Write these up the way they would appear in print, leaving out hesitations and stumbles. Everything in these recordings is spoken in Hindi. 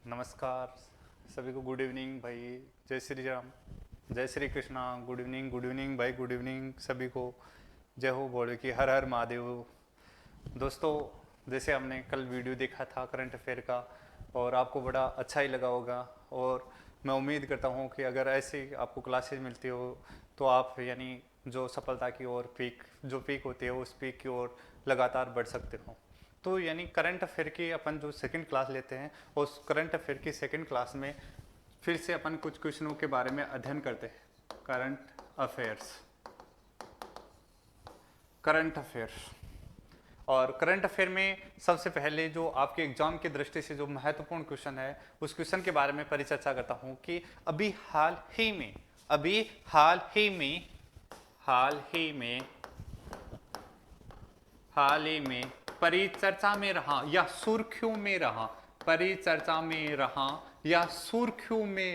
नमस्कार सभी को। गुड इवनिंग भाई। जय श्री राम, जय श्री कृष्णा। गुड इवनिंग भाई, गुड इवनिंग सभी को। जय हो बोले कि हर हर महादेव। दोस्तों, जैसे हमने कल वीडियो देखा था करंट अफेयर का और आपको बड़ा अच्छा ही लगा होगा, और मैं उम्मीद करता हूँ कि अगर ऐसी आपको क्लासेस मिलती हो तो आप यानी जो सफलता की ओर पीक होती है उस पीक की ओर लगातार बढ़ सकते हो। तो यानी करंट अफेयर की अपन जो सेकंड क्लास लेते हैं, उस करंट अफेयर की सेकंड क्लास में फिर से अपन कुछ क्वेश्चनों के बारे में अध्ययन करते हैं। करंट अफेयर्स और करंट अफेयर में सबसे पहले जो आपके एग्जाम की दृष्टि से जो महत्वपूर्ण क्वेश्चन है उस क्वेश्चन के बारे में परिचर्चा करता हूं कि अभी हाल ही में परिचर्चा में रहा या सुर्खियों में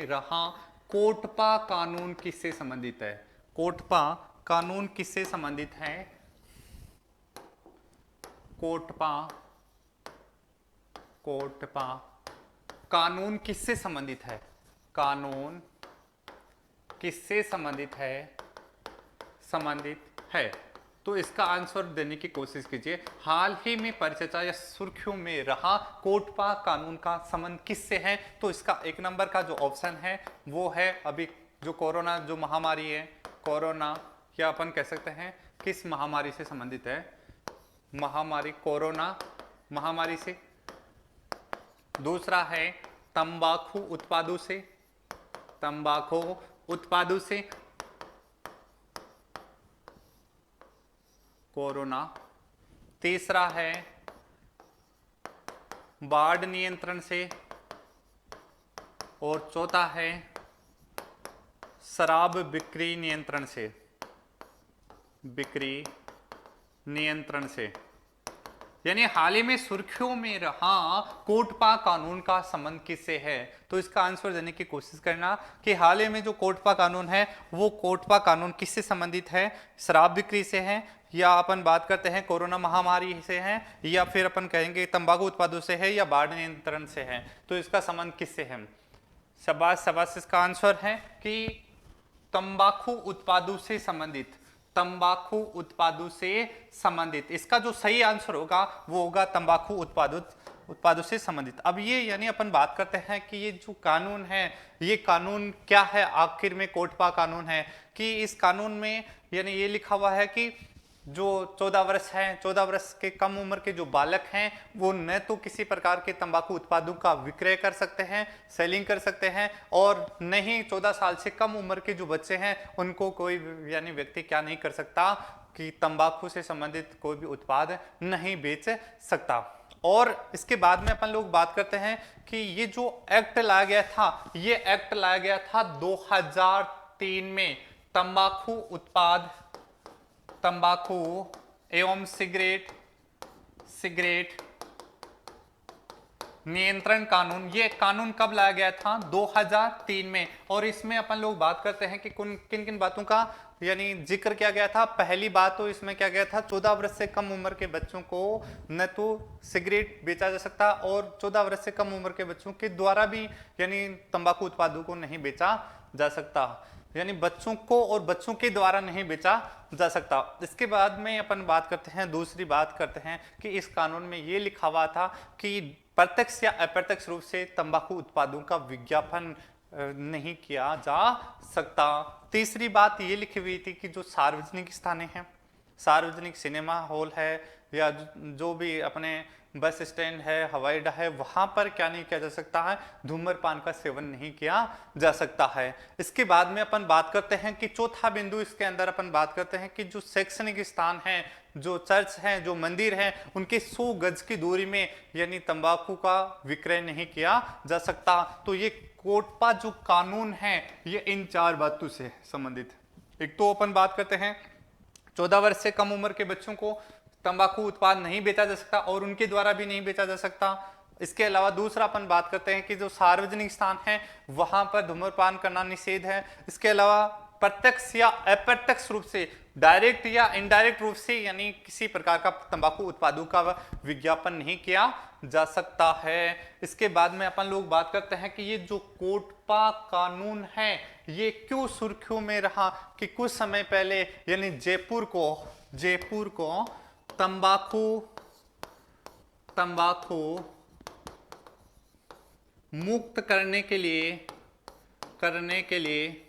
रहा कोटपा कानून किससे संबंधित है? कोटपा कानून किससे संबंधित है? कोटपा कानून किससे संबंधित है? कानून किससे संबंधित है? तो इसका आंसर देने की कोशिश कीजिए। हाल ही में परिचर्चा या सुर्खियों में रहा कोटपा कानून का संबंध किससे है? तो इसका एक नंबर का जो ऑप्शन है वो है अभी जो कोरोना जो महामारी है, कोरोना, या अपन कह सकते हैं किस महामारी से संबंधित है? कोरोना महामारी से। दूसरा है तंबाकू उत्पादों से कोरोना। तीसरा है बाढ़ नियंत्रण से, और चौथा है शराब बिक्री नियंत्रण से। यानी हाल ही में सुर्खियों में रहा कोटपा कानून का संबंध किससे है? तो इसका आंसर देने की कोशिश करना कि हाल ही में जो कोटपा कानून है वो कोटपा कानून किससे संबंधित है? शराब बिक्री से है, या अपन बात करते हैं कोरोना महामारी से है, या फिर अपन कहेंगे तंबाकू उत्पादों से है, या बाढ़ नियंत्रण से है। तो इसका संबंध किससे है? शाबाश। इसका आंसर है कि तंबाकू उत्पादों से संबंधित। इसका जो सही आंसर होगा वो होगा तंबाकू उत्पादों से संबंधित। अब ये यानी अपन बात करते हैं कि ये जो कानून है ये कानून क्या है? आखिर में कोटपा कानून है कि इस कानून में यानी ये लिखा हुआ है कि जो 14 वर्ष के कम उम्र के जो बालक हैं वो न तो किसी प्रकार के तंबाकू उत्पादों का विक्रय कर सकते हैं, सेलिंग कर सकते हैं, और न ही 14 साल से कम उम्र के जो बच्चे हैं उनको कोई यानी व्यक्ति क्या नहीं कर सकता कि तंबाकू से संबंधित कोई भी उत्पाद नहीं बेच सकता। और इसके बाद में अपन लोग बात करते हैं कि ये जो एक्ट लाया गया था ये एक्ट लाया गया था 2003 में। तंबाकू एवं सिगरेट नियंत्रण कानून, ये कानून कब लाया गया था? 2003 में। और इसमें अपन लोग बात करते हैं कि किन किन बातों का यानी जिक्र किया गया था। पहली बात तो इसमें क्या गया था, 14 वर्ष से कम उम्र के बच्चों को न तो सिगरेट बेचा जा सकता और 14 वर्ष से कम उम्र के बच्चों के द्वारा भी यानी तंबाकू उत्पादों को नहीं बेचा जा सकता, यानी बच्चों को और बच्चों के द्वारा नहीं बेचा जा सकता। इसके बाद में अपन बात करते हैं, दूसरी बात करते हैं कि इस कानून में ये लिखा हुआ था कि प्रत्यक्ष या अप्रत्यक्ष रूप से तंबाकू उत्पादों का विज्ञापन नहीं किया जा सकता। तीसरी बात ये लिखी हुई थी कि जो सार्वजनिक स्थानें हैं, सार्वजनिक सिनेमा हॉल है या जो भी अपने बस स्टैंड है, हवाई अड्डा है, वहां पर क्या नहीं किया जा सकता है? धूम्रपान का सेवन नहीं किया जा सकता है। इसके बाद में अपन बात करते हैं कि चौथा बिंदु इसके अंदर अपन बात करते हैं कि जो शैक्षणिक स्थान है, जो चर्च हैं, जो मंदिर हैं, उनके 100 गज की दूरी में यानी तंबाकू का विक्रय नहीं किया जा सकता। तो ये कोटपा जो कानून है ये इन 4 बातों से संबंधित। एक तो अपन बात करते हैं 14 वर्ष से कम उम्र के बच्चों को तंबाकू उत्पाद नहीं बेचा जा सकता और उनके द्वारा भी नहीं बेचा जा सकता। इसके अलावा दूसरा अपन बात करते हैं कि जो सार्वजनिक स्थान है वहां पर धूम्रपान करना निषेध है। इसके अलावा प्रत्यक्ष या अप्रत्यक्ष रूप से डायरेक्ट या इनडायरेक्ट रूप से यानी किसी प्रकार का तंबाकू उत्पादों का विज्ञापन नहीं किया जा सकता है। इसके बाद में अपन लोग बात करते हैं कि ये जो कोटपा कानून है ये क्यों सुर्खियों में रहा, कि कुछ समय पहले यानी जयपुर को तंबाकू मुक्त करने के लिए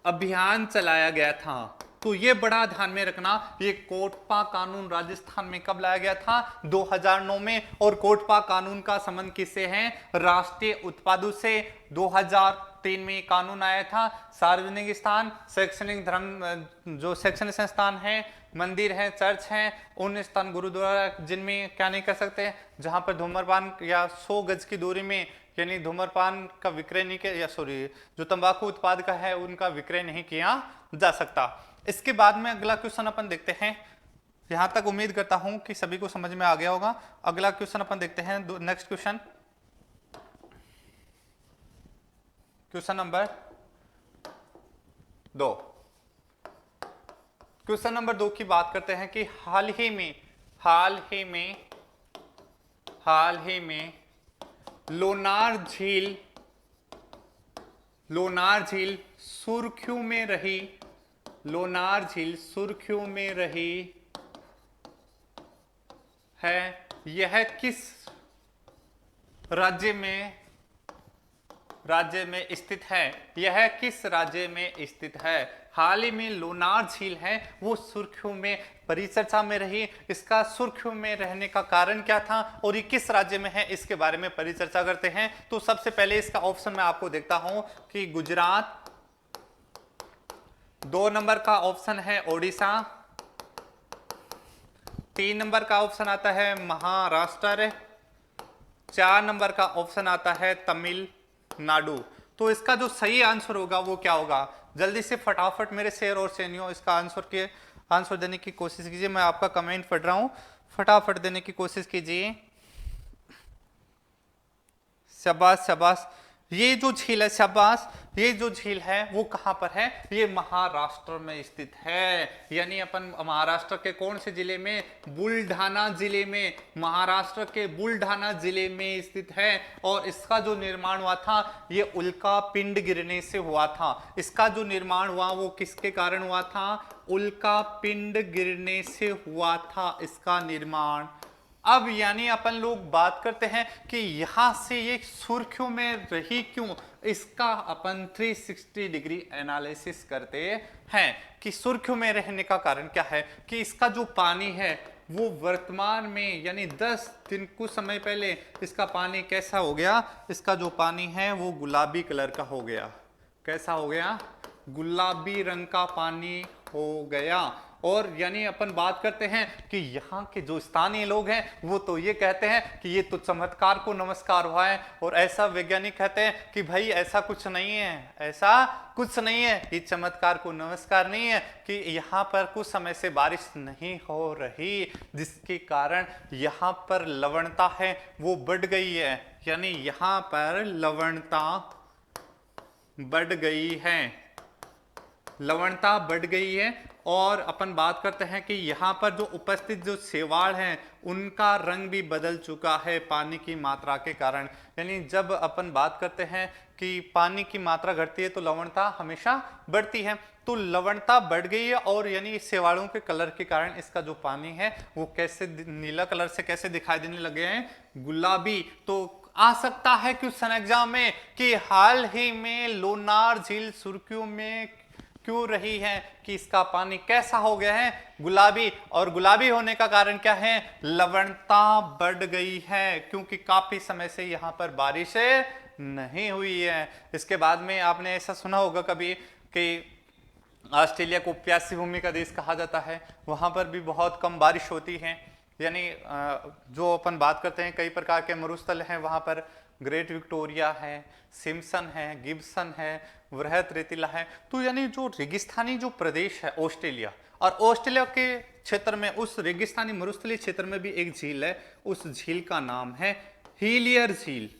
अभियान चलाया गया था। तो ये बड़ा ध्यान में रखना, ये कोटपा कानून राजस्थान में कब लाया गया था? 2009 में। और कोटपा कानून का संबंध किससे है? राष्ट्रीय उत्पादों से। 2003 में कानून आया था। सार्वजनिक स्थान, शैक्षणिक धर्म जो शैक्षणिक संस्थान है, मंदिर है, चर्च है, उन स्थान गुरुद्वारा जिनमें क्या नहीं कर सकते, जहां पर धूम्रपान या 100 गज की दूरी में यानी धूम्रपान का विक्रय नहीं किया, या सॉरी जो तंबाकू उत्पाद का है उनका विक्रय नहीं किया जा सकता। इसके बाद में अगला क्वेश्चन अपन देखते हैं। यहां तक उम्मीद करता हूं कि सभी को समझ में आ गया होगा। अगला क्वेश्चन अपन देखते हैं, next question number 2। Question number 2 की बात करते हैं कि हाल ही में लोनार झील सुर्खियों में रही है। यह किस राज्य में स्थित है? यह किस राज्य में स्थित है? हाल ही में लोनार झील है वो सुर्खियों में परिचर्चा में रही। इसका सुर्खियों में रहने का कारण क्या था और ये किस राज्य में है, इसके बारे में परिचर्चा करते हैं। तो सबसे पहले इसका ऑप्शन मैं आपको देखता हूं कि गुजरात, 2 नंबर का ऑप्शन है ओडिशा, 3 नंबर का ऑप्शन आता है महाराष्ट्र, 4 नंबर का ऑप्शन आता है तमिलनाडु। तो इसका जो सही आंसर होगा वो क्या होगा? जल्दी से फटाफट मेरे शेर और सेनियो इसका आंसर देने की कोशिश कीजिए। मैं आपका कमेंट पढ़ रहा हूं, फटाफट देने की कोशिश कीजिए। शाबाश। ये जो झील है, शाबाश, ये जो झील है वो कहां पर है? ये महाराष्ट्र में स्थित है। यानी अपन महाराष्ट्र के कौन से जिले में? बुलढाना जिले में, महाराष्ट्र के बुलढाना जिले में स्थित है। और इसका जो निर्माण हुआ था ये उल्का पिंड गिरने से हुआ था। इसका जो निर्माण हुआ वो किसके कारण हुआ था? उल्का पिंड गिरने से हुआ था इसका निर्माण। अब यानी अपन लोग बात करते हैं कि यहां से ये सुर्खियों में रही क्यों, इसका अपन 360 डिग्री एनालिसिस करते हैं कि सुर्खियों में रहने का कारण क्या है। कि इसका जो पानी है वो वर्तमान में यानी 10 दिन कुछ समय पहले इसका पानी कैसा हो गया? इसका जो पानी है वो गुलाबी कलर का हो गया। कैसा हो गया? गुलाबी रंग का पानी हो गया। और यानी अपन बात करते हैं कि यहाँ के जो स्थानीय लोग हैं वो तो ये कहते हैं कि ये तो चमत्कार को नमस्कार हुआ है। और ऐसा वैज्ञानिक कहते हैं कि भाई ऐसा कुछ नहीं है, ऐसा कुछ नहीं है, ये चमत्कार को नमस्कार नहीं है, कि यहाँ पर कुछ समय से बारिश नहीं हो रही जिसके कारण यहाँ पर लवणता है वो बढ़ गई है। यानी यहाँ पर लवणता बढ़ गई है। और अपन बात करते हैं कि यहाँ पर जो उपस्थित जो शैवाल हैं उनका रंग भी बदल चुका है पानी की मात्रा के कारण। यानी जब अपन बात करते हैं कि पानी की मात्रा घटती है तो लवणता हमेशा बढ़ती है। तो लवणता बढ़ गई है और यानी शैवालों के कलर के कारण इसका जो पानी है वो कैसे नीला कलर से कैसे दिखाई देने लगे हैं? गुलाबी। तो आ सकता है क्वेश्चन एग्जाम में कि हाल ही में लोनार झील सुर्खियों में क्यों रही है, कि इसका पानी कैसा हो गया है? गुलाबी। और गुलाबी होने का कारण क्या है? लवणता बढ़ गई है, क्योंकि काफी समय से यहां पर बारिश नहीं हुई है। इसके बाद में आपने ऐसा सुना होगा कभी कि ऑस्ट्रेलिया को प्यासी भूमि का देश कहा जाता है, वहां पर भी बहुत कम बारिश होती है। यानी जो अपन बात करते हैं कई प्रकार के मरुस्थल हैं, वहां पर ग्रेट विक्टोरिया है, सिम्पसन है, गिब्सन है, वृहत रेतीला है। तो यानी जो रेगिस्तानी जो प्रदेश है ऑस्ट्रेलिया, और ऑस्ट्रेलिया के क्षेत्र में उस रेगिस्तानी मरुस्थलीय क्षेत्र में भी एक झील है, उस झील का नाम है हीलियर झील।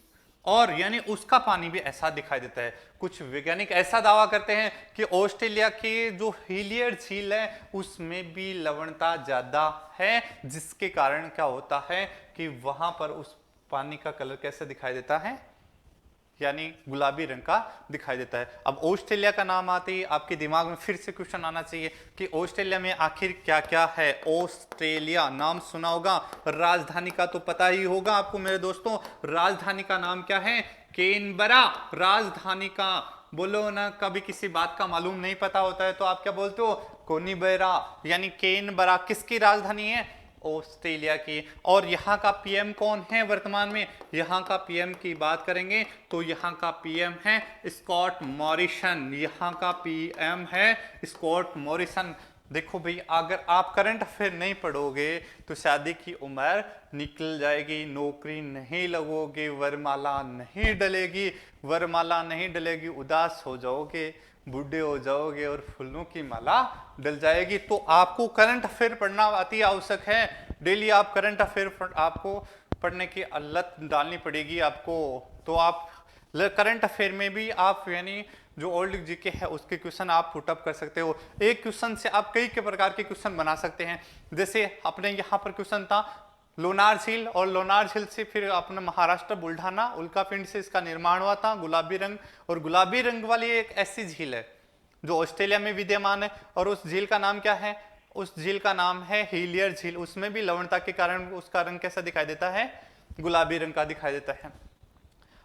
और यानी उसका पानी भी ऐसा दिखाई देता है। कुछ वैज्ञानिक ऐसा दावा करते हैं कि ऑस्ट्रेलिया की जो हिलियड झील है उसमें भी लवणता ज्यादा है, जिसके कारण क्या होता है कि वहां पर उस पानी का कलर कैसे दिखाई देता है, यानी गुलाबी रंग का दिखाई देता है। अब ऑस्ट्रेलिया का नाम आते ही आपके दिमाग में फिर से क्वेश्चन आना चाहिए कि ऑस्ट्रेलिया में आखिर क्या क्या है। ऑस्ट्रेलिया नाम सुना होगा, राजधानी का तो पता ही होगा आपको मेरे दोस्तों। राजधानी का नाम क्या है? कैनबरा। राजधानी का बोलो ना, कभी किसी बात का मालूम नहीं पता होता है तो आप क्या बोलते हो? कोनिबेरा, यानी कैनबरा किसकी राजधानी है? ऑस्ट्रेलिया की। और यहाँ का पीएम कौन है वर्तमान में? यहाँ का पीएम की बात करेंगे तो यहाँ का पीएम है स्कॉट मॉरिसन। यहाँ का पीएम है स्कॉट मॉरिसन। देखो भाई, अगर आप करंट अफेयर नहीं पढ़ोगे तो शादी की उम्र निकल जाएगी, नौकरी नहीं लगोगे, वरमाला नहीं डलेगी, वरमाला नहीं डलेगी, उदास हो जाओगे, बूढ़े हो जाओगे और फूलों की माला डल जाएगी। तो आपको करंट अफेयर पढ़ना अति आवश्यक है। डेली आप करंट अफेयर आपको पढ़ने की लत डालनी पड़ेगी आपको। तो आप करंट अफेयर में भी आप यानी जो ओल्ड जीके है उसके क्वेश्चन आप पुटअप कर सकते हो। एक क्वेश्चन से आप कई के प्रकार के क्वेश्चन बना सकते हैं। जैसे अपने यहाँ पर क्वेश्चन था लोनार झील, और लोनार झील से फिर अपना महाराष्ट्र बुल्ढाना उल्कापिंड से इसका निर्माण हुआ था, गुलाबी रंग। और गुलाबी रंग वाली एक ऐसी झील है जो ऑस्ट्रेलिया में विद्यमान है, और उस झील का नाम क्या है? उस झील का नाम है हिलियर झील। उसमें भी लवणता के कारण उसका रंग कैसा दिखाई देता है? गुलाबी रंग का दिखाई देता है।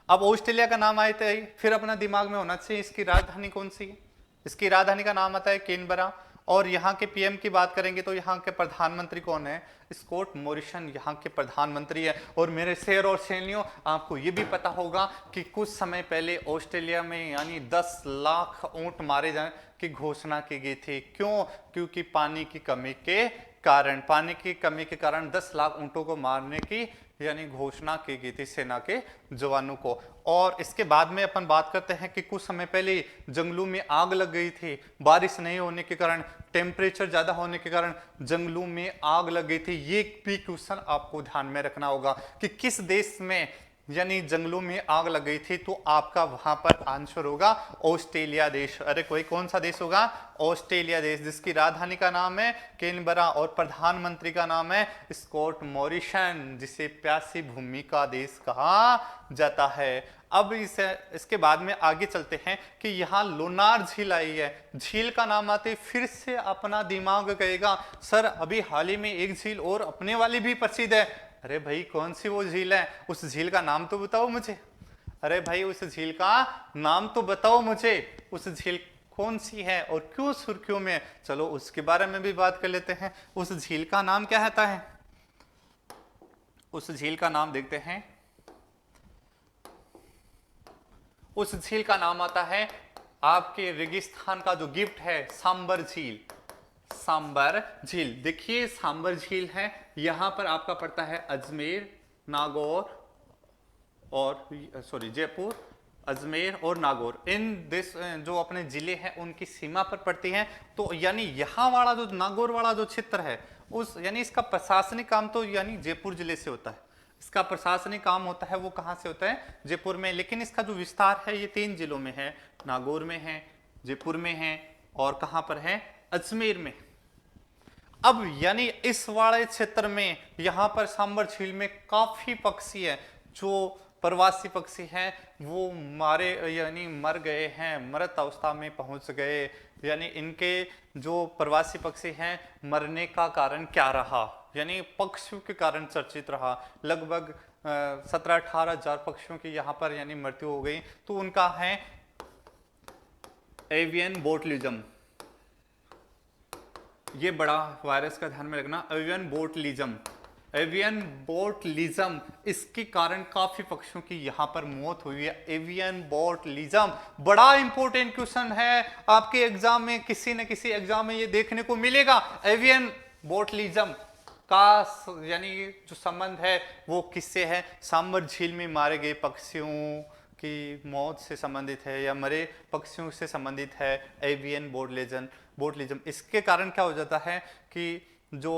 अब ऑस्ट्रेलिया का नाम आए थे, फिर अपना दिमाग में होना चाहिए इसकी राजधानी कौन सी है। इसकी राजधानी का नाम आता है कैनबरा। और यहाँ के पीएम की बात करेंगे तो यहाँ के प्रधानमंत्री कौन है? स्कॉट मॉरिसन यहाँ के प्रधानमंत्री है। और मेरे शेर और सहेलियों, आपको ये भी पता होगा कि कुछ समय पहले ऑस्ट्रेलिया में यानी 10 लाख ऊंट मारे जाने की घोषणा की गई थी। क्यों? क्योंकि पानी की कमी के कारण, पानी की कमी के कारण 10 लाख ऊंटों को मारने की यानी घोषणा की गई थी सेना के जवानों को। और इसके बाद में अपन बात करते हैं कि कुछ समय पहले जंगलों में आग लग गई थी, बारिश नहीं होने के कारण, टेम्परेचर ज्यादा होने के कारण जंगलों में आग लग गई थी। ये भी क्वेश्चन आपको ध्यान में रखना होगा कि किस देश में यानी जंगलों में आग लग गई थी। तो आपका वहां पर आंसर होगा ऑस्ट्रेलिया देश। अरे कोई कौन सा देश होगा? ऑस्ट्रेलिया देश, जिसकी राजधानी का नाम है कैनबरा और प्रधानमंत्री का नाम है स्कॉट मॉरिसन, जिसे प्यासी भूमि का देश कहा जाता है। अब इसके बाद में आगे चलते हैं कि यहाँ लोनार झील आई है। झील का नाम आते फिर से अपना दिमाग कहेगा सर अभी हाल ही में एक झील और अपने वाली भी प्रसिद्ध है। अरे भाई कौन सी वो झील है? उस झील का नाम तो बताओ मुझे। अरे भाई उस झील का नाम तो बताओ मुझे। उस झील कौन सी है और क्यों सुर्खियों में? चलो उसके बारे में भी बात कर लेते हैं। उस झील का नाम क्या होता है? उस झील का नाम देखते हैं। उस झील का नाम आता है आपके रेगिस्तान का जो गिफ्ट है, सांबर झील। सांबर झील, देखिए सांबर झील है, यहां पर आपका पड़ता है अजमेर, नागौर और जयपुर, अजमेर और नागौर। इन देश जो अपने जिले हैं उनकी सीमा पर पड़ती हैं। तो यानी यहाँ वाला जो नागौर वाला जो क्षेत्र है उस यानी इसका प्रशासनिक काम तो यानी जयपुर जिले से होता है। इसका प्रशासनिक काम होता है वो कहाँ से होता है? जयपुर में। लेकिन इसका जो विस्तार है ये 3 जिलों में है, नागौर में है, जयपुर में है और कहाँ पर है? अजमेर में। अब यानी इस वाले क्षेत्र में यहाँ पर सांबर झील में काफी पक्षी है, जो प्रवासी पक्षी हैं वो मारे यानी मर गए हैं, मृत अवस्था में पहुंच गए। यानी इनके जो प्रवासी पक्षी हैं मरने का कारण क्या रहा? यानी पक्षियों के कारण चर्चित रहा। लगभग 17-18 हजार पक्षियों की यहाँ पर यानी मृत्यु हो गई। तो उनका है एवियन बोटलिज्म। ये बड़ा वायरस का ध्यान में रखना, एवियन बोटलिज्म। एवियन बोटलिज्म, इसके कारण काफी पक्षियों की यहां पर मौत हुई है। एवियन बोटलिज्म बड़ा इंपॉर्टेंट क्वेश्चन है आपके एग्जाम में, किसी न किसी एग्जाम में ये देखने को मिलेगा। एवियन बोटलिज्म का यानी जो संबंध है वो किससे है? सांबर झील में मारे गए पक्षियों की मौत से संबंधित है या मरे पक्षियों से संबंधित है एवियन बोटलिज्म। इसके कारण क्या हो जाता है कि जो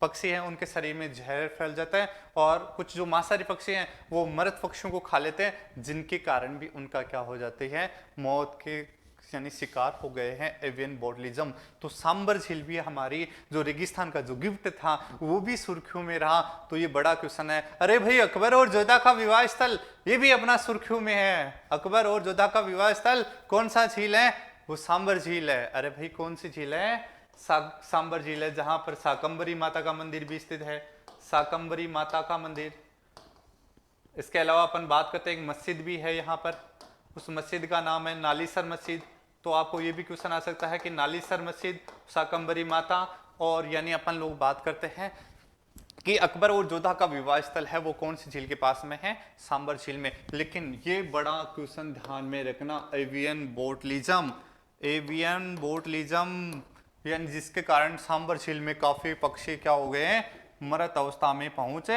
पक्षी हैं उनके शरीर में जहर फैल जाता है, और कुछ जो मांसाहारी पक्षी हैं वो मृत पक्षियों को खा लेते हैं, जिनके कारण भी उनका क्या हो जाती है, मौत के यानी शिकार हो गए हैं, एवियन बोटलिज्म। तो सांबर झील भी हमारी जो रेगिस्तान का जो गिफ्ट था वो भी सुर्खियों में रहा। तो ये बड़ा क्वेश्चन है। अरे भाई, अकबर और जोधा का विवाह स्थल ये भी अपना सुर्खियों में है। अकबर और जोधा का विवाह स्थल कौन सा झील है? वो सांबर झील है। अरे भाई, कौन सी झील है? सांबर झील है, जहां पर शाकंभरी माता का मंदिर भी स्थित है, शाकंभरी माता का मंदिर। इसके अलावा अपन बात करते हैं एक मस्जिद भी है यहाँ पर, उस मस्जिद का नाम है नालीसर मस्जिद। तो आपको ये भी क्वेश्चन आ सकता है कि नालीसर मस्जिद, शाकंभरी माता, और यानी अपन लोग बात करते हैं कि अकबर और जोधा का विवाह स्थल है वो कौन सी झील के पास में है? सांबर झील में। लेकिन ये बड़ा क्वेश्चन ध्यान में रखना, एवियन बोटलिज्म, एवियन बोटलिज्म, यानी जिसके कारण सांबर झील में काफी पक्षी क्या हो गए हैं, मृत अवस्था में पहुंच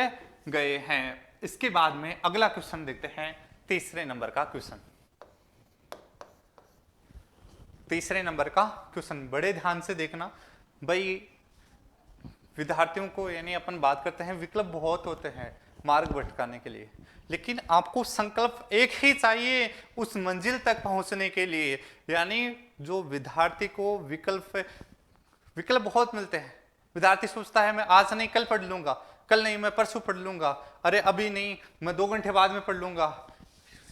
गए हैं। इसके बाद में अगला क्वेश्चन देखते हैं, तीसरे नंबर का क्वेश्चन। तीसरे नंबर का क्वेश्चन बड़े ध्यान से देखना भाई। विद्यार्थियों को यानी अपन बात करते हैं विकल्प बहुत होते हैं मार्ग भटकाने के लिए, लेकिन आपको संकल्प एक ही चाहिए उस मंजिल तक पहुंचने के लिए। यानी जो विद्यार्थी को विकल्प बहुत मिलते हैं। विद्यार्थी सोचता है मैं आज नहीं कल पढ़ लूंगा, कल नहीं मैं परसों पढ़ लूंगा, अरे अभी नहीं मैं 2 घंटे बाद में पढ़ लूंगा।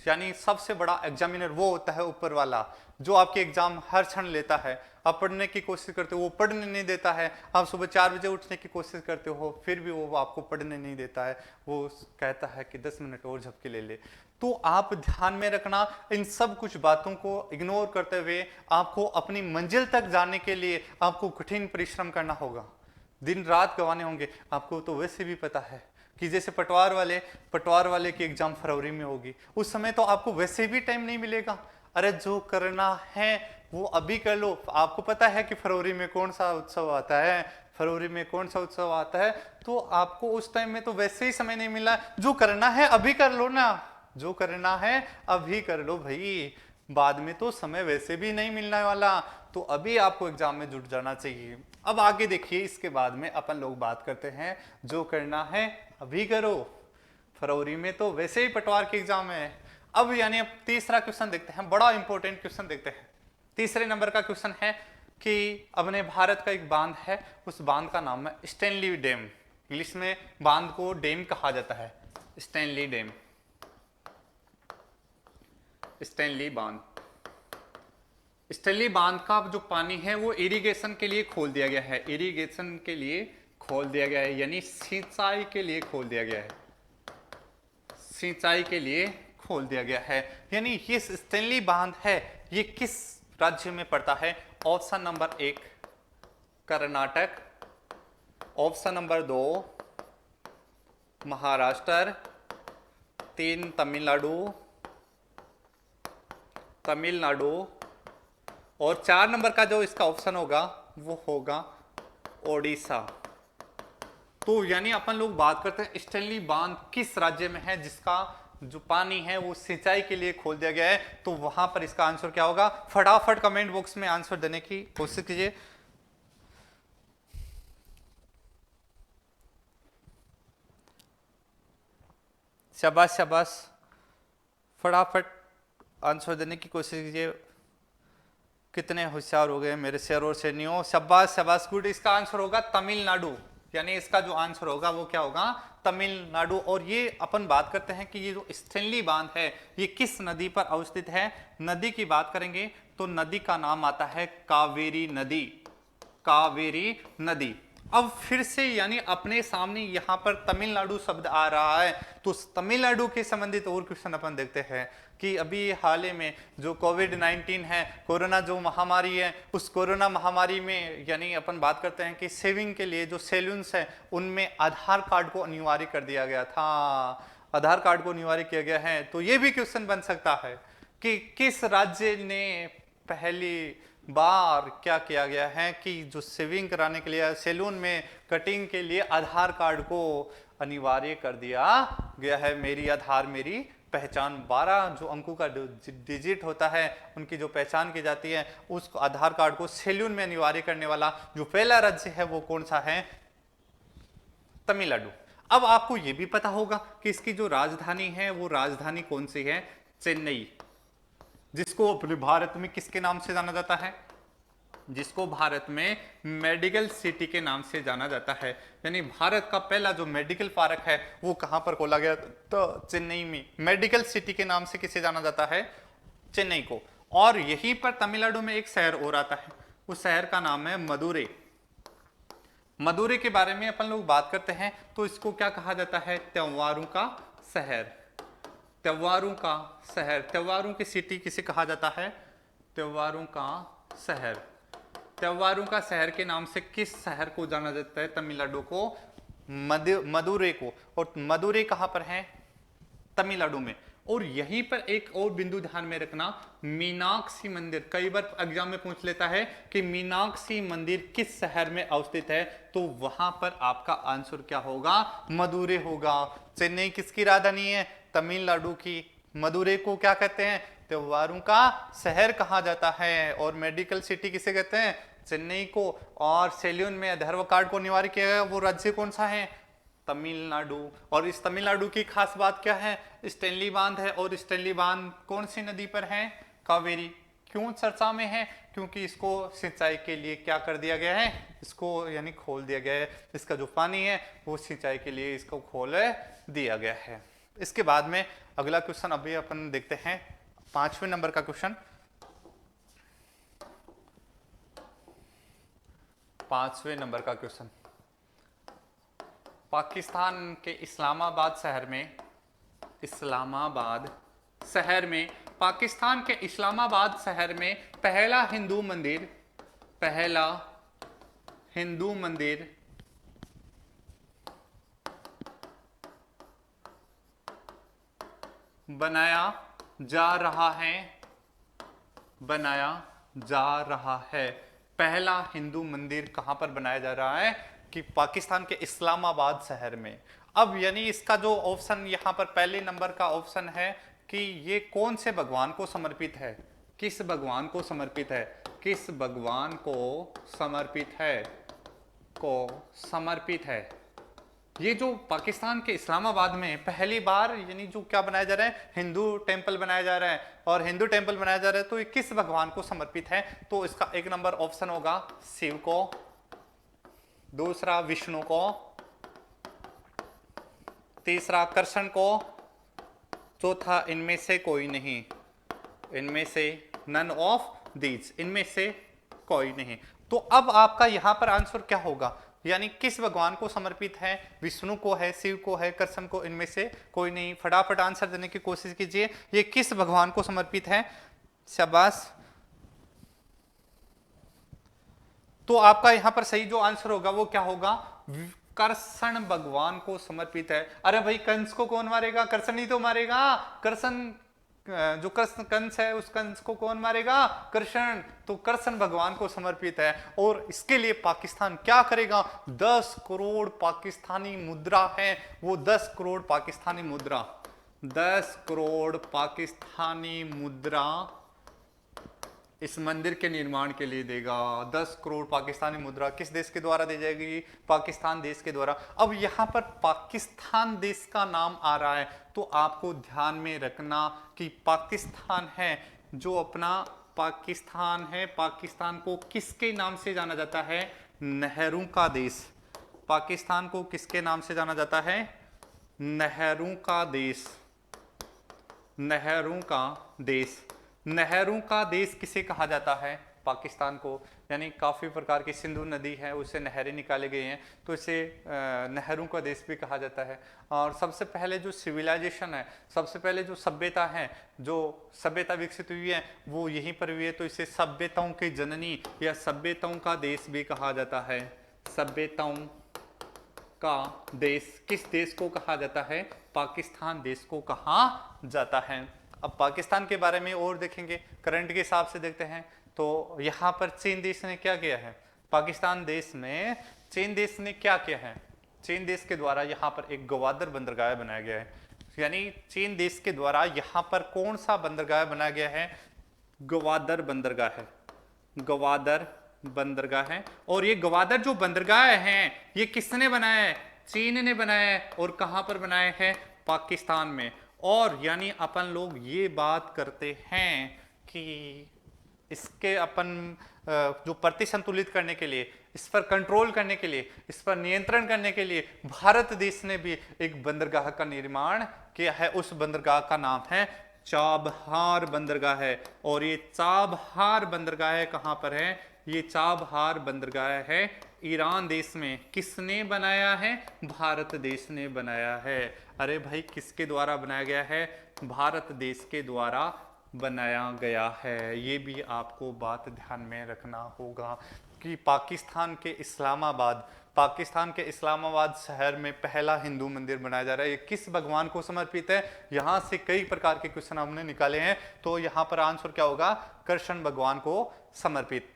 यानी सबसे बड़ा एग्जामिनर वो होता है ऊपर वाला, जो आपके एग्जाम हर क्षण लेता है। आप पढ़ने की कोशिश करते हो वो पढ़ने नहीं देता है, आप सुबह 4 बजे उठने की कोशिश करते हो फिर भी वो आपको पढ़ने नहीं देता है, वो कहता है कि 10 मिनट और झपकी ले ले। तो आप ध्यान में रखना, इन सब कुछ बातों को इग्नोर करते हुए आपको अपनी मंजिल तक जाने के लिए आपको कठिन परिश्रम करना होगा, दिन रात गंवाने होंगे। आपको तो वैसे भी पता है कि जैसे पटवार वाले की एग्जाम फरवरी में होगी, उस समय तो आपको वैसे भी टाइम नहीं मिलेगा। अरे जो करना है वो अभी कर लो। आपको पता है कि फरवरी में कौन सा उत्सव आता है, फरवरी में कौन सा उत्सव आता है, तो आपको उस टाइम में तो वैसे ही समय नहीं मिला। जो करना है अभी कर लो ना, जो करना है अभी कर लो भाई, बाद में तो समय वैसे भी नहीं मिलने वाला। तो अभी आपको एग्जाम में जुट जाना चाहिए। अब आगे देखिए, इसके बाद में अपन लोग बात करते हैं जो करना है अभी करो, फरवरी में तो वैसे ही पटवार की एग्जाम है। अब यानी अब तीसरा क्वेश्चन देखते हैं, बड़ा इंपॉर्टेंट क्वेश्चन देखते हैं। तीसरे नंबर का क्वेश्चन है कि अपने भारत का एक बांध है, उस बांध का नाम है स्टैनली डैम। इंग्लिश में बांध को डैम कहा जाता है, स्टैनली डैम, स्टैनली बांध। स्टैनली बांध का जो पानी है वो इरिगेशन के लिए खोल दिया गया है, इरिगेशन के लिए खोल दिया गया है, यानी सिंचाई के लिए खोल दिया गया है, सिंचाई के लिए खोल दिया गया है। यानी ये स्टैनली बांध है, ये किस राज्य में पड़ता है? Option number 1 Karnataka, option number 2 Maharashtra, 3 Tamil Nadu, और 4 नंबर का जो इसका ऑप्शन होगा वो होगा ओडिशा। तो यानी अपन लोग बात करते हैं स्टैनली बांध किस राज्य में है जिसका जो पानी है वो सिंचाई के लिए खोल दिया गया है। तो वहां पर इसका आंसर क्या होगा? फटाफट कमेंट बॉक्स में आंसर देने की कोशिश कीजिए। शाबाश शाबाश, फटाफट आंसर देने की कोशिश कीजिए। कितने होशियार हो गए मेरे शेर और शेरनियों, शाबाश शाबाश, गुड। इसका आंसर होगा तमिलनाडु, यानी इसका जो आंसर होगा वो क्या होगा? तमिलनाडु। और ये अपन बात करते हैं कि ये जो स्टैनली बांध है ये किस नदी पर अवस्थित है। नदी की बात करेंगे तो नदी का नाम आता है कावेरी नदी, कावेरी नदी। अब फिर से यानी अपने सामने यहाँ पर तमिलनाडु शब्द आ रहा है, तो तमिलनाडु के संबंधित और क्वेश्चन अपन देखते हैं कि अभी हाल ही में जो कोविड-19 है, कोरोना जो महामारी है, उस कोरोना महामारी में यानी अपन बात करते हैं कि सेविंग के लिए जो सैलून्स है उनमें आधार कार्ड को अनिवार्य कर दिया गया था, आधार कार्ड को अनिवार्य किया गया है। तो ये भी क्वेश्चन बन सकता है कि किस राज्य ने पहली बार क्या किया गया है कि जो सेविंग कराने के लिए, सैलून में कटिंग के लिए आधार कार्ड को अनिवार्य कर दिया गया है। मेरी आधार मेरी पहचान, 12 जो अंकों का डिजिट होता है उनकी जो पहचान की जाती है, उस आधार कार्ड को सैलून में अनिवार्य करने वाला जो पहला राज्य है वो कौन सा है? तमिलनाडु। अब आपको यह भी पता होगा कि इसकी जो राजधानी है वो राजधानी कौन सी है, चेन्नई, जिसको अपने भारत में किसके नाम से जाना जाता है, जिसको भारत में मेडिकल सिटी के नाम से जाना जाता है। यानी भारत का पहला जो मेडिकल पार्क है वो कहां पर खोला गया, तो चेन्नई में। मेडिकल सिटी के नाम से किसे जाना जाता है, चेन्नई को। और यहीं पर तमिलनाडु में एक शहर और आता है, उस शहर का नाम है मदुरै। मदुरै के बारे में अपन लोग बात करते हैं तो इसको क्या कहा जाता है, त्योहारों का शहर। त्योहारों का शहर, त्योहारों की सिटी किसे कहा जाता है, त्योहारों का शहर। त्योहारों का शहर के नाम से किस शहर को जाना जाता है, तमिलनाडु को, मदुरै को। और मदुरै कहां पर है, तमिलनाडु में। और यहीं पर एक और बिंदु ध्यान में रखना, मीनाक्षी मंदिर, कई बार एग्जाम में पूछ लेता है कि मीनाक्षी मंदिर किस शहर में अवस्थित है, तो वहां पर आपका आंसर क्या होगा, मदुरै होगा। चेन्नई किसकी राजधानी है, तमिलनाडु की। मदुरै को क्या कहते हैं, त्योहारों का शहर कहा जाता है। और मेडिकल सिटी किसे कहते हैं, चेन्नई को। और सेल्यून में अथर्व कार्ड को अनिवार्य किया गया, वो राज्य कौन सा है, तमिलनाडु। और इस तमिलनाडु की खास बात क्या है, स्टैनली बांध है। और स्टैनली बांध कौन सी नदी पर है, कावेरी। क्यों चर्चा में है, क्योंकि इसको सिंचाई के लिए क्या कर दिया गया है, इसको यानी खोल दिया गया है। इसका जो पानी है वो सिंचाई के लिए इसको खोल दिया गया है। इसके बाद में अगला क्वेश्चन अभी अपन देखते हैं, 5वें नंबर का क्वेश्चन। 5वें नंबर का क्वेश्चन, पाकिस्तान के इस्लामाबाद शहर में, इस्लामाबाद शहर में, पाकिस्तान के इस्लामाबाद शहर में पहला हिंदू मंदिर, पहला हिंदू मंदिर बनाया जा रहा है, बनाया जा रहा है। पहला हिंदू मंदिर कहां पर बनाया जा रहा है, कि पाकिस्तान के इस्लामाबाद शहर में। अब यानी इसका जो ऑप्शन यहां पर पहले नंबर का ऑप्शन है कि ये कौन से भगवान को समर्पित है, किस भगवान को समर्पित है, किस भगवान को समर्पित है, को समर्पित है। ये जो पाकिस्तान के इस्लामाबाद में पहली बार यानी जो क्या बनाया जा रहा है, हिंदू टेंपल बनाया जा रहा है। और हिंदू टेंपल बनाया जा रहा है तो ये किस भगवान को समर्पित है, तो इसका एक नंबर ऑप्शन होगा शिव को, दूसरा विष्णु को, तीसरा कृष्ण को, चौथा इनमें से कोई नहीं, इनमें से नन ऑफ दीज, इनमें से कोई नहीं। तो अब आपका यहां पर आंसर क्या होगा, यानी किस भगवान को समर्पित है, विष्णु को है, शिव को है, कृष्ण को, इनमें से कोई नहीं। फटाफट आंसर देने की कोशिश कीजिए, ये किस भगवान को समर्पित है, शाबाश। तो आपका यहां पर सही जो आंसर होगा वो क्या होगा, कृष्ण भगवान को समर्पित है। अरे भाई कंस को कौन मारेगा, कृष्ण ही तो मारेगा। कृष्ण जो कृष्ण कंस है उस कंस को कौन मारेगा, कृष्ण। तो कृष्ण भगवान को समर्पित है। और इसके लिए पाकिस्तान क्या करेगा, 10 करोड़ पाकिस्तानी मुद्रा है, वो 10 करोड़ पाकिस्तानी मुद्रा, 10 करोड़ पाकिस्तानी मुद्रा इस मंदिर के निर्माण के लिए देगा। 10 करोड़ पाकिस्तानी मुद्रा किस देश के द्वारा दी जाएगी, पाकिस्तान देश के द्वारा। अब यहां पर पाकिस्तान देश का नाम आ रहा है तो आपको ध्यान में रखना कि पाकिस्तान है जो अपना पाकिस्तान है, पाकिस्तान को किसके नाम से जाना जाता है, नेहरू का देश। पाकिस्तान को किसके नाम से जाना जाता है, नेहरू का देश, नेहरू का देश। नेहरू का देश किसे कहा जाता है, पाकिस्तान को। यानी काफ़ी प्रकार की सिंधु नदी है उससे नहरें निकाले गए हैं तो इसे नेहरू का देश भी कहा जाता है। और सबसे पहले जो सिविलाइजेशन है, सबसे पहले जो सभ्यता है, जो सभ्यता विकसित हुई है वो यहीं पर हुई है, तो इसे सभ्यताओं की जननी या सभ्यताओं का देश भी कहा जाता है। सभ्यताओं का देश किस देश को कहा जाता है, पाकिस्तान देश को कहा जाता है। अब पाकिस्तान के बारे में और देखेंगे, करंट के हिसाब से देखते हैं तो यहाँ पर चीन देश ने क्या किया है, पाकिस्तान देश में चीन देश ने क्या किया है, चीन देश के द्वारा यहाँ पर एक गवादर बंदरगाह बनाया गया है। यानी चीन देश के द्वारा यहाँ पर कौन सा बंदरगाह बनाया गया है, गवादर बंदरगाह है, गवादर बंदरगाह है। और ये गवादर जो बंदरगाह है ये किसने बनाया है, चीन ने बनाया है और कहां पर बनाया है, पाकिस्तान में। और यानी अपन लोग ये बात करते हैं कि इसके अपन जो प्रतिसंतुलित करने के लिए, इस पर कंट्रोल करने के लिए, इस पर नियंत्रण करने के लिए भारत देश ने भी एक बंदरगाह का निर्माण किया है। उस बंदरगाह का नाम है चाबहार बंदरगाह है। और ये चाबहार बंदरगाह कहां पर है, ये चाबहार बंदरगाह है ईरान देश में। किसने बनाया है, भारत देश ने बनाया है। अरे भाई किसके द्वारा बनाया गया है, भारत देश के द्वारा बनाया गया है। ये भी आपको बात ध्यान में रखना होगा कि पाकिस्तान के इस्लामाबाद शहर में पहला हिंदू मंदिर बनाया जा रहा है। ये किस भगवान को समर्पित है, यहां से कई प्रकार के क्वेश्चन हमने निकाले हैं। तो यहां पर आंसर क्या होगा, कृष्ण भगवान को समर्पित।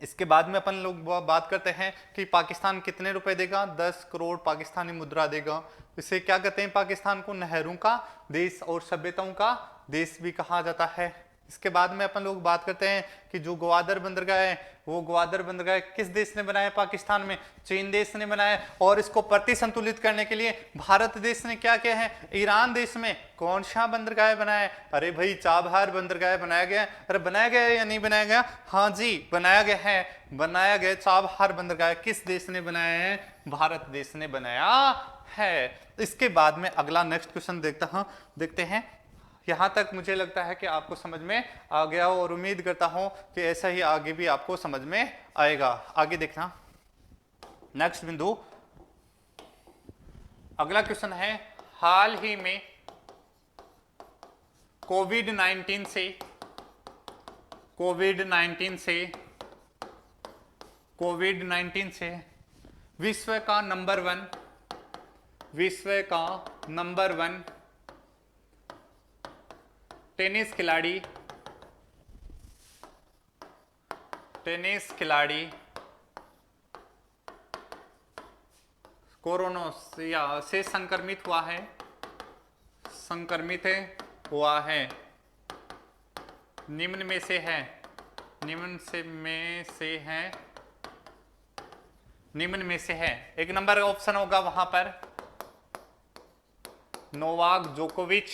इसके बाद में अपन लोग बात करते हैं कि पाकिस्तान कितने रुपए देगा, 10 करोड़ पाकिस्तानी मुद्रा देगा। इसे क्या कहते हैं, पाकिस्तान को नहरों का देश और सभ्यताओं का देश भी कहा जाता है। इसके बाद में अपन लोग बात करते हैं कि जो ग्वादर बंदरगाह है, वो ग्वादर बंदरगाह किस देश ने बनाया, पाकिस्तान में, चीन देश ने बनाया। और इसको प्रतिसंतुलित करने के लिए भारत देश ने क्या किया है, ईरान देश में कौन सा बंदरगाह बनाया है, अरे भाई चाबहार बंदरगाह बनाया गया। अरे बनाया गया या नहीं बनाया गया, हाँ जी बनाया गया है, बनाया गया। चाबहार बंदरगाह किस देश ने बनाया है, भारत देश ने बनाया है। इसके बाद में अगला नेक्स्ट क्वेश्चन देखते हैं। यहां तक मुझे लगता है कि आपको समझ में आ गया हो और उम्मीद करता हूं कि ऐसा ही आगे भी आपको समझ में आएगा। आगे देखना नेक्स्ट बिंदु, अगला क्वेश्चन है, हाल ही में कोविड-19 से विश्व का नंबर वन टेनिस खिलाड़ी कोरोना से संक्रमित हुआ है। निम्न में से है। एक नंबर ऑप्शन होगा वहां पर नोवाक जोकोविच,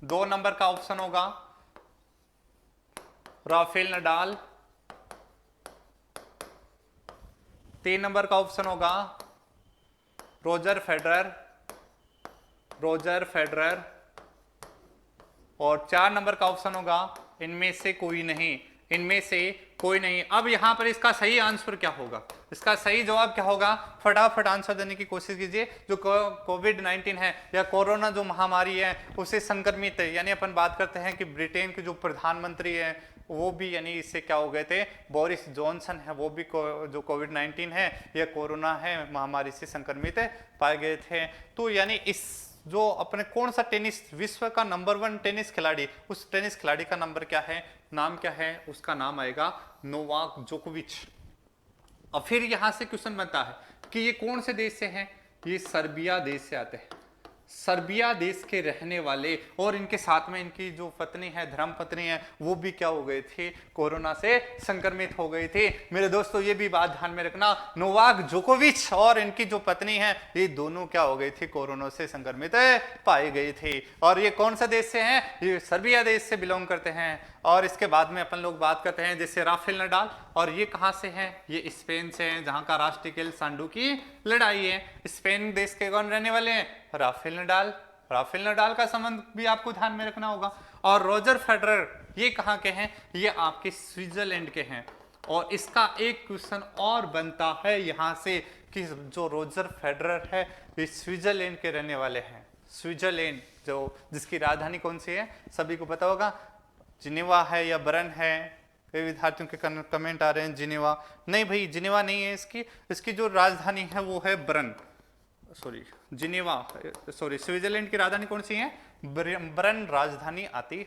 दो नंबर का ऑप्शन होगा राफेल नडाल, तीन नंबर का ऑप्शन होगा रोजर फेडरर और चार नंबर का ऑप्शन होगा इनमें से कोई नहीं। अब यहां पर इसका सही आंसर क्या होगा, इसका सही जवाब क्या होगा, फटाफट आंसर देने की कोशिश कीजिए। जो कोविड-19 है या कोरोना जो महामारी है उसे संक्रमित है, यानी अपन बात करते हैं कि ब्रिटेन के जो प्रधानमंत्री है वो भी यानी इससे क्या हो गए थे, बोरिस जॉनसन है, वो भी जो कोविड-19 है या कोरोना है महामारी से संक्रमित पाए गए थे। तो यानी इस जो अपने कौन सा विश्व का नंबर 1 टेनिस खिलाड़ी, उस टेनिस खिलाड़ी का नंबर क्या है, नाम क्या है, उसका नाम आएगा नोवाक जोकोविच। और फिर यहां से क्वेश्चन बनता है कि ये कौन से देश से हैं, ये सर्बिया देश से आते हैं। सर्बिया देश के रहने वाले और इनके साथ में इनकी जो पत्नी है, धर्म पत्नी है, वो भी क्या हो गए थे, कोरोना से संक्रमित हो गए थे। मेरे दोस्तों ये भी बात ध्यान में रखना, नोवाक जोकोविच और इनकी जो पत्नी है ये दोनों क्या हो गए थे, कोरोना से संक्रमित पाए गए थे। और ये कौन सा देश से हैं, ये सर्बिया देश से बिलोंग करते हैं। और इसके बाद में अपन लोग बात करते हैं जैसे राफेल नडाल, और ये कहां से हैं, ये स्पेन से हैं, जहां का राष्ट्रीय खेल सांडू की लड़ाई है। स्पेन देश के कौन रहने वाले हैं, राफेल नडाल का संबंध भी आपको ध्यान में रखना होगा। और रोजर फेडरर ये कहां के हैं, ये आपके स्विट्जरलैंड के हैं। और इसका एक क्वेश्चन और बनता है यहां से कि जो रोजर फेडरर है ये स्विट्जरलैंड के रहने वाले हैं। स्विट्जरलैंड जो जिसकी राजधानी कौन सी है, सभी को पता होगा, जिनेवा है या बर्न है। कई विद्यार्थियों के कमेंट आ रहे हैं जिनेवा, नहीं भाई जिनेवा नहीं है, इसकी जो राजधानी है वो है स्विट्जरलैंड की राजधानी कौन सी है, बर्न राजधानी आती।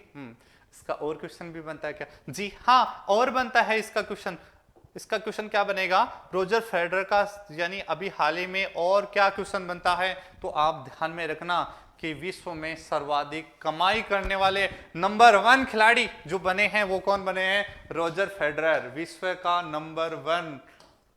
इसका और क्वेश्चन भी बनता है क्या, जी हाँ और बनता है इसका क्वेश्चन क्या बनेगा, रोजर फेडरर का, यानी अभी हाल ही में और क्या क्वेश्चन बनता है, तो आप ध्यान में रखना कि विश्व में सर्वाधिक कमाई करने वाले नंबर 1 खिलाड़ी जो बने हैं वो कौन बने हैं? Roger Federer. विश्व का नंबर 1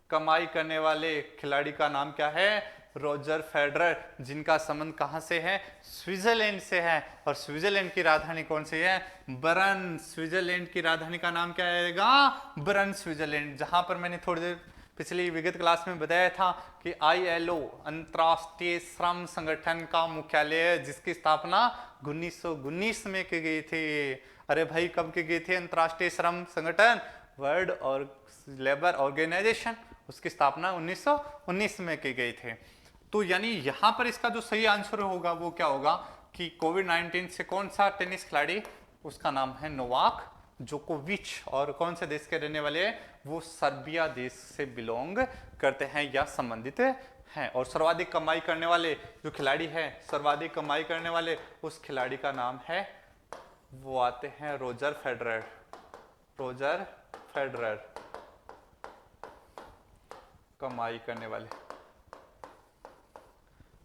कमाई करने वाले खिलाड़ी का नाम क्या है? रॉजर फेडरर, जिनका संबंध कहां से है? स्विट्जरलैंड से है। और स्विट्जरलैंड की राजधानी कौन सी है? बर्न। स्विट्जरलैंड की राजधानी का नाम क्या आएगा? Burn, Switzerland. जहां पर मैंने थोड़ी देर पिछली विगत क्लास में बताया था कि ILO अंतर्राष्ट्रीय श्रम संगठन का मुख्यालय है, जिसकी स्थापना 1919 में की गई थी। अरे भाई, कब की गई थी अंतर्राष्ट्रीय श्रम संगठन? वर्ल्ड और लेबर ऑर्गेनाइजेशन, उसकी स्थापना 1919 में की गई थी। तो यानी यहां पर इसका जो सही आंसर होगा वो क्या होगा कि कोविड-19 से कौन सा टेनिस खिलाड़ी? उसका नाम है नोवाक जोकोविच। और कौन से देश के रहने वाले हैं? वो सर्बिया देश से बिलोंग करते हैं या संबंधित हैं। और सर्वाधिक कमाई करने वाले जो खिलाड़ी हैं, सर्वाधिक कमाई करने वाले उस खिलाड़ी का नाम है, वो आते हैं रॉजर फेडरर। रॉजर फेडरर कमाई करने वाले।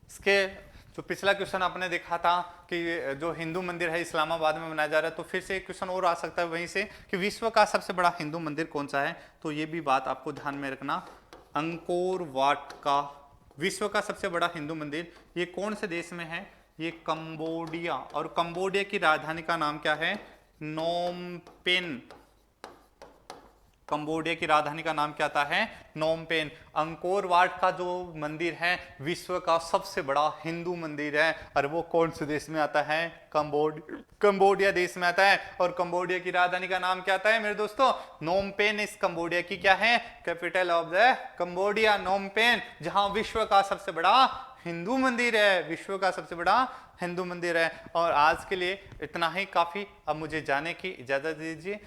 इसके जो पिछला क्वेश्चन आपने देखा था कि जो हिंदू मंदिर है इस्लामाबाद में बनाया जा रहा है, तो फिर से एक क्वेश्चन और आ सकता है वहीं से कि विश्व का सबसे बड़ा हिंदू मंदिर कौन सा है? तो ये भी बात आपको ध्यान में रखना। अंकोर वाट का विश्व का सबसे बड़ा हिंदू मंदिर ये कौन से देश में है? ये कंबोडिया। और कंबोडिया की राजधानी का नाम क्या है? Phnom Penh. कंबोडिया की राजधानी का नाम क्या आता है? Phnom Penh. अंकोर वाट का जो मंदिर है विश्व का सबसे बड़ा हिंदू मंदिर है, और वो कौन से देश में आता है? कंबोडिया देश में आता है। और कंबोडिया की राजधानी का नाम क्या आता है मेरे दोस्तों? Phnom Penh. इस कंबोडिया की क्या है? Capital of the Cambodia, Phnom Penh, जहां विश्व का सबसे बड़ा हिंदू मंदिर है। विश्व का सबसे बड़ा हिंदू मंदिर है। और आज के लिए इतना ही काफी। अब मुझे जाने की इजाजत दीजिए।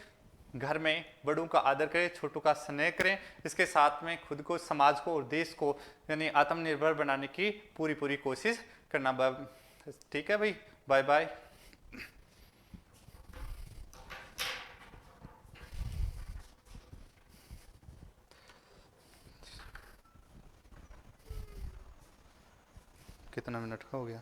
घर में बड़ों का आदर करें, छोटों का स्नेह करें। इसके साथ में खुद को, समाज को और देश को यानी आत्मनिर्भर बनाने की पूरी कोशिश करना। ठीक है भाई, बाय बाय। कितना मिनट का हो गया?